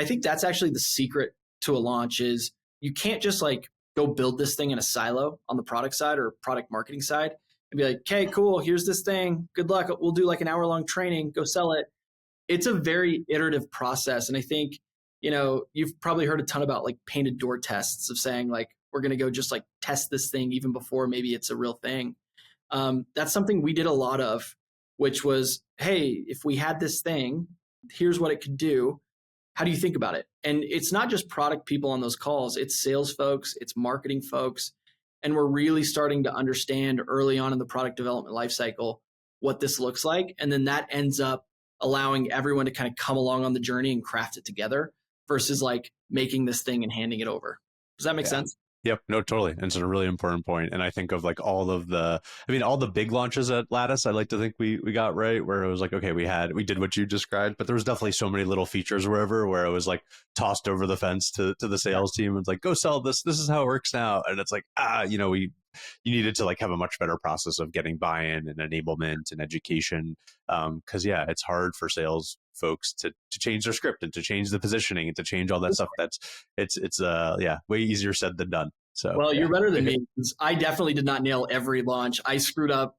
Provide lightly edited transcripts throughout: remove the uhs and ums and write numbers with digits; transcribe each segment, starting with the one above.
I think that's actually the secret to a launch is you can't just like go build this thing in a silo on the product side or product marketing side and be like, okay, cool, here's this thing. Good luck. We'll do like an hour-long training, go sell it. It's a very iterative process. And I think, you've probably heard a ton about like painted door tests of saying like, we're going to go just like test this thing even before maybe it's a real thing. That's something we did a lot of, which was, hey, if we had this thing, here's what it could do. How do you think about it? And it's not just product people on those calls, it's sales folks, it's marketing folks. And we're really starting to understand early on in the product development lifecycle what this looks like. And then that ends up allowing everyone to kind of come along on the journey and craft it together versus like making this thing and handing it over. Does that make sense? Yep. No, totally. And it's a really important point. And I think of like all the big launches at Lattice, I like to think we got right, where it was like, okay, we did what you described, but there was definitely so many little features wherever where it was like tossed over the fence to the sales team. It's like, go sell this. This is how it works now. And it's like, you needed to like have a much better process of getting buy-in and enablement and education. Cause it's hard for sales folks to change their script and to change the positioning and to change all that stuff. It's way easier said than done. So, well, you're better than me. I definitely did not nail every launch. I screwed up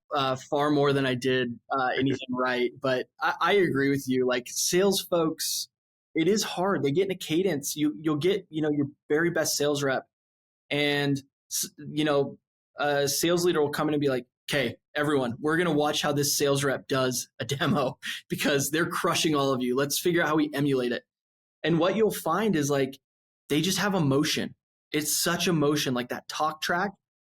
far more than I did anything right. But I agree with you. Like sales folks, it is hard. They get in a cadence. You'll get, your very best sales rep, and a sales leader will come in and be like, okay, everyone, we're going to watch how this sales rep does a demo because they're crushing all of you. Let's figure out how we emulate it. And what you'll find is like, they just have emotion. It's such emotion. Like that talk track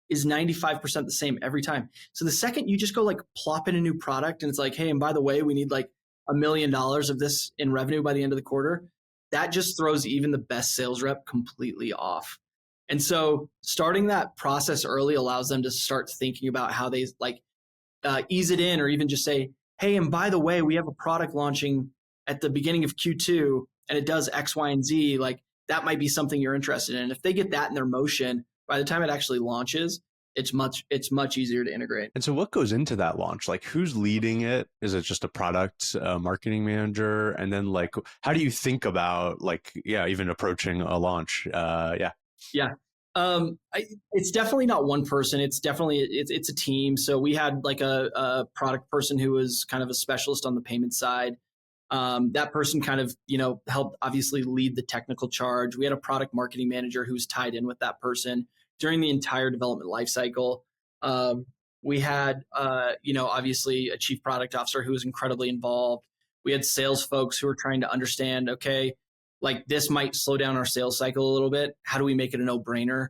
is 95% the same every time. So the second you just go like plop in a new product and it's like, hey, and by the way, we need like $1 million of this in revenue by the end of the quarter, that just throws even the best sales rep completely off. And so starting that process early allows them to start thinking about how they like ease it in, or even just say, hey, and by the way, we have a product launching at the beginning of Q2 and it does X, Y, and Z. Like that might be something you're interested in. If they get that in their motion, by the time it actually launches, it's much easier to integrate. And so what goes into that launch? Like who's leading it? Is it just a product marketing manager? And then like, how do you think about like, even approaching a launch? Yeah. It's definitely not one person. It's a team. So we had like a product person who was kind of a specialist on the payment side. That person kind of, helped obviously lead the technical charge. We had a product marketing manager who was tied in with that person during the entire development lifecycle. We had, obviously a chief product officer who was incredibly involved. We had sales folks who were trying to understand, okay, like this might slow down our sales cycle a little bit. How do we make it a no-brainer?